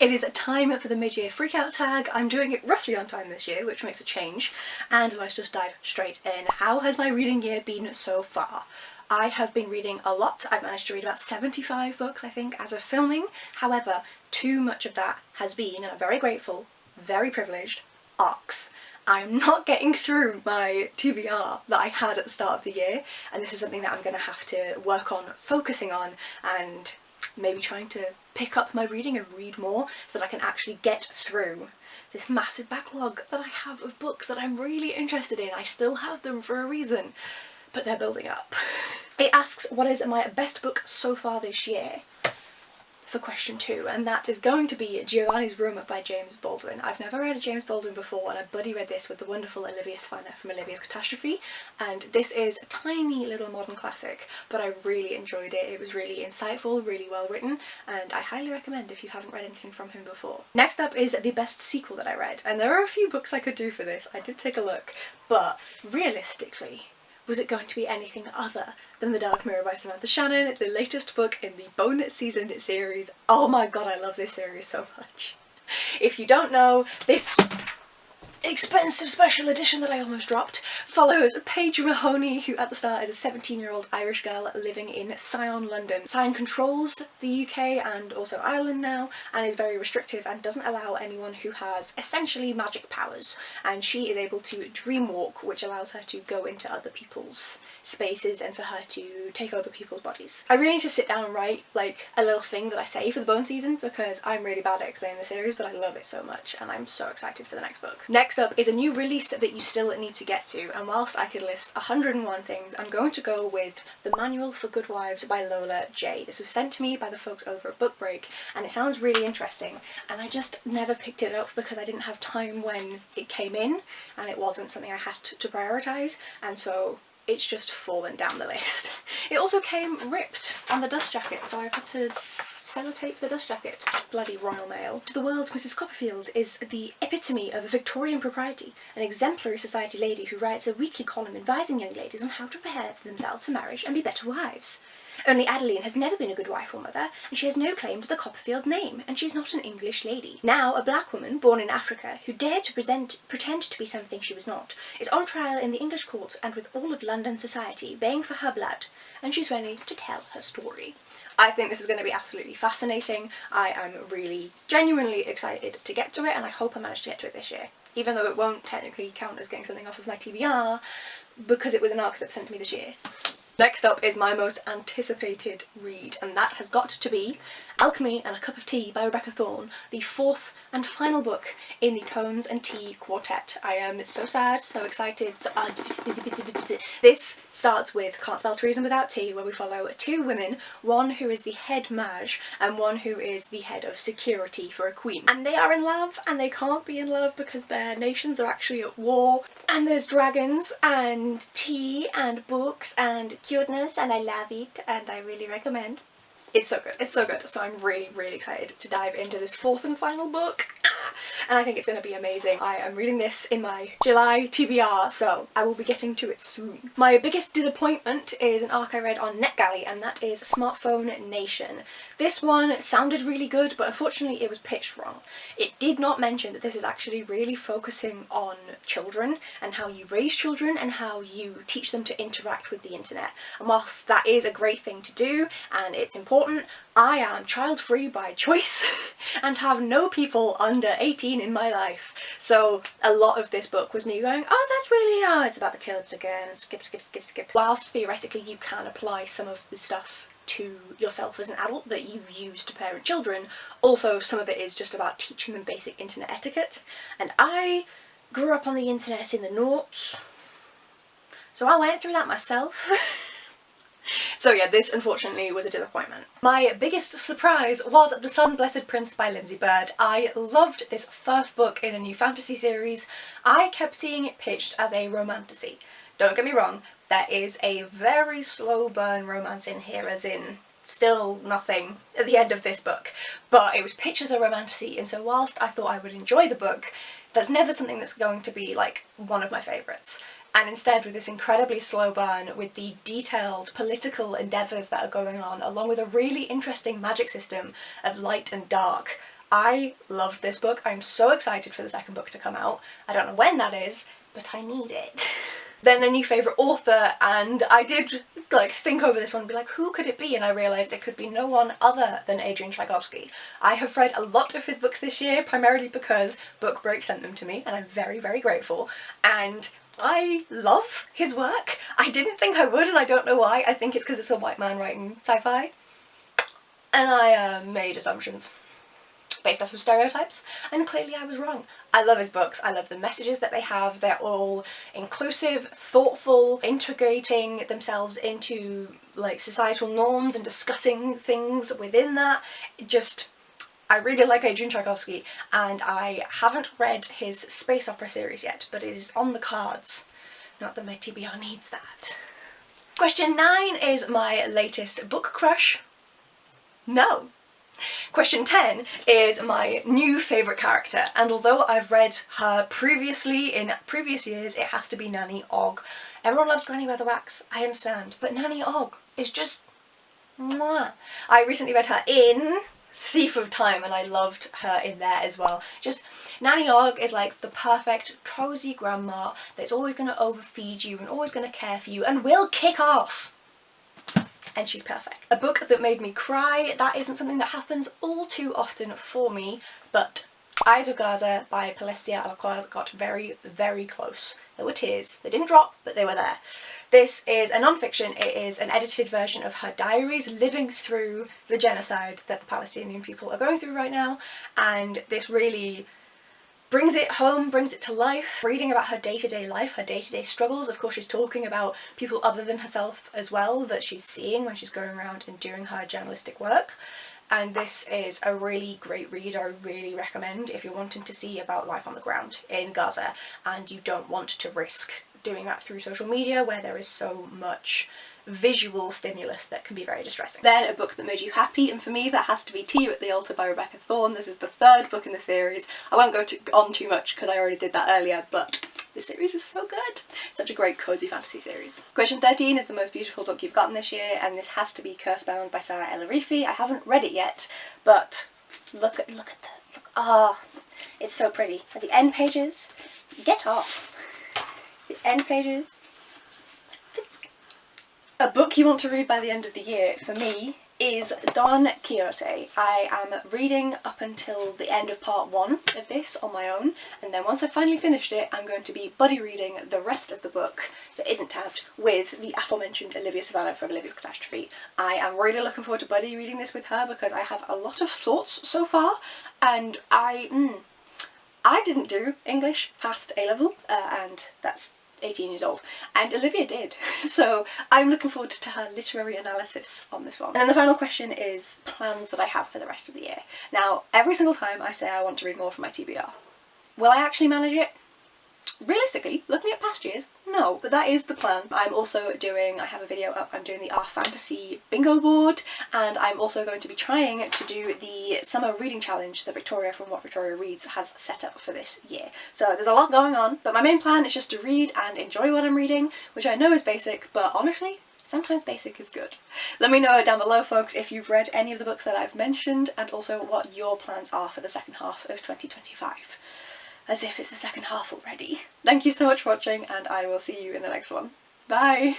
It is time for the mid-year freakout tag. I'm doing it roughly on time this year, which makes a change, and let's just dive straight in. How has my reading year been so far? I have been reading a lot. I've managed to read about 75 books, I think, as of filming. However, too much of that has been, and I'm very grateful, very privileged, arcs. I'm not getting through my TBR that I had at the start of the year, and this is something that I'm going to have to work on focusing on and maybe trying to pick up my reading and read more so that I can actually get through this massive backlog that I have of books that I'm really interested in. I still have them for a reason, but they're building up. It asks, what is my best book so far this year? For question 2, and that is going to be Giovanni's Room by James Baldwin. I've never read a James Baldwin before, and I buddy read this with the wonderful Olivia Spanner from Olivia's Catastrophe, and this is a tiny little modern classic, but I really enjoyed it. It was really insightful, really well written, and I highly recommend if you haven't read anything from him before. Next up is the best sequel that I read, and there are a few books I could do for this. I did take a look, but realistically, was it going to be anything other than The Dark Mirror by Samantha Shannon, the latest book in the Bone Season series? Oh my god, I love this series so much. If you don't know, this expensive special edition that I almost dropped follows Paige Mahoney, who at the start is a 17-year-old Irish girl living in Sion, London. Sion controls the UK and also Ireland now, and is very restrictive and doesn't allow anyone who has essentially magic powers, and she is able to dream walk, which allows her to go into other people's spaces and for her to take over people's bodies. I really need to sit down and write like a little thing that I say for the Bone season, because I'm really bad at explaining the series, but I love it so much and I'm so excited for the next book. Next up is a new release that you still need to get to, and whilst I could list 101 things, I'm going to go with The Manual for Good Wives by Lola J. This was sent to me by the folks over at Book Break, and it sounds really interesting, and I just never picked it up because I didn't have time when it came in, and it wasn't something I had to prioritise, and so it's just fallen down the list. It also came ripped on the dust jacket, so I've had to sellotape the dust jacket. Bloody Royal Mail. To the world, Mrs. Copperfield is the epitome of Victorian propriety, an exemplary society lady who writes a weekly column advising young ladies on how to prepare themselves to marriage and be better wives. Only Adeline has never been a good wife or mother, and she has no claim to the Copperfield name, and she's not an English lady. Now, a black woman born in Africa, who dared to pretend to be something she was not, is on trial in the English court and with all of London society baying for her blood, and she's ready to tell her story. I think this is going to be absolutely fascinating. I am really genuinely excited to get to it, and I hope I manage to get to it this year, even though it won't technically count as getting something off of my TBR because it was an arc that was sent to me this year. Next up is my most anticipated read, and that has got to be Alchemy and a Cup of Tea by Rebecca Thorne, the 4th and final book in the Poems and Tea Quartet. I am so sad, so excited. This starts with Can't Spell Treason Without Tea, where we follow 2 women, one who is the head mage and one who is the head of security for a queen. And they are in love, and they can't be in love because their nations are actually at war, and there's dragons and tea and books and cuteness, and I love it, and I really recommend. It's so good, it's so good, so I'm really, really excited to dive into this 4th and final book, and I think it's going to be amazing. I am reading this in my July TBR, so I will be getting to it soon. My biggest disappointment is an arc I read on NetGalley, and that is Smartphone Nation. This one sounded really good, but unfortunately it was pitched wrong. It did not mention that this is actually really focusing on children and how you raise children and how you teach them to interact with the internet. And whilst that is a great thing to do and it's important, I am child-free by choice and have no people under 18 in my life. So a lot of this book was me going, oh, that's really, it's about the kids again, skip, skip, skip, skip. Whilst theoretically you can apply some of the stuff to yourself as an adult that you use to parent children, also some of it is just about teaching them basic internet etiquette. And I grew up on the internet in the noughts, so I went through that myself. So yeah, this unfortunately was a disappointment. My biggest surprise was The Sun Blessed Prince by Lindsay Bird. I loved this first book in a new fantasy series. I kept seeing it pitched as a romantasy. Don't get me wrong, there is a very slow burn romance in here, as in still nothing at the end of this book, but it was pitched as a romantasy, and so whilst I thought I would enjoy the book, that's never something that's going to be like one of my favourites. And instead, with this incredibly slow burn, with the detailed political endeavours that are going on, along with a really interesting magic system of light and dark, I loved this book. I'm so excited for the second book to come out. I don't know when that is, but I need it. Then a new favourite author, and I did like think over this one and be like, who could it be? And I realised it could be no one other than Adrian Tchaikovsky. I have read a lot of his books this year, primarily because Book Break sent them to me, and I'm very, very grateful. And I love his work. I didn't think I would, and I don't know why. I think it's because it's a white man writing sci-fi. And I made assumptions based off of stereotypes, and clearly I was wrong. I love his books. I love the messages that they have. They're all inclusive, thoughtful, integrating themselves into like societal norms and discussing things within that. I really like Adrian Tchaikovsky, and I haven't read his space opera series yet, but it is on the cards. Not that my TBR needs that. Question 9 is my latest book crush. No. Question 10 is my new favourite character, and although I've read her previously in previous years, it has to be Nanny Ogg. Everyone loves Granny Weatherwax, I understand, but Nanny Ogg is just mwah. I recently read her in Thief of Time, and I loved her in there as well. Just Nanny Ogg is like the perfect cosy grandma that's always going to overfeed you and always going to care for you and will kick ass. And she's perfect. A book that made me cry, that isn't something that happens all too often for me, but Eyes of Gaza by Pellinor got very, very close. There were tears. They didn't drop, but they were there. This is a non-fiction. It is an edited version of her diaries living through the genocide that the Palestinian people are going through right now, and this really brings it home, brings it to life. Reading about her day-to-day life, her day-to-day struggles. Of course, she's talking about people other than herself as well that she's seeing when she's going around and doing her journalistic work. And this is a really great read. I really recommend if you're wanting to see about life on the ground in Gaza and you don't want to risk doing that through social media where there is so much visual stimulus that can be very distressing. Then a book that made you happy, and for me that has to be Tea You at the Altar by Rebecca Thorne. This is the third book in the series. I won't go on too much because I already did that earlier, but this series is so good. Such a great cosy fantasy series. Question 13 is the most beautiful book you've gotten this year, and this has to be Cursebound by Sarah El-Arifi. I haven't read it yet, but look at it's so pretty. At the end pages, get off. The end pages. A book you want to read by the end of the year, for me, is Don Quixote. I am reading up until the end of part 1 of this on my own, and then once I've finally finished it, I'm going to be buddy reading the rest of the book that isn't tabbed with the aforementioned Olivia Savannah from Olivia's Catastrophe. I am really looking forward to buddy reading this with her because I have a lot of thoughts so far, and I didn't do English past A-level, and that's 18 years old, and Olivia did, so I'm looking forward to her literary analysis on this one. And then the final question is plans that I have for the rest of the year. Now, every single time I say I want to read more from my TBR, will I actually manage it? Realistically, looking at past years, no, but that is the plan. I'm also doing, I have a video up, I'm doing the Our Fantasy bingo board, and I'm also going to be trying to do the summer reading challenge that Victoria from What Victoria Reads has set up for this year. So there's a lot going on, but my main plan is just to read and enjoy what I'm reading, which I know is basic, but honestly, sometimes basic is good. Let me know down below, folks, if you've read any of the books that I've mentioned, and also what your plans are for the second half of 2025. As if it's the second half already. Thank you so much for watching, and I will see you in the next one. Bye!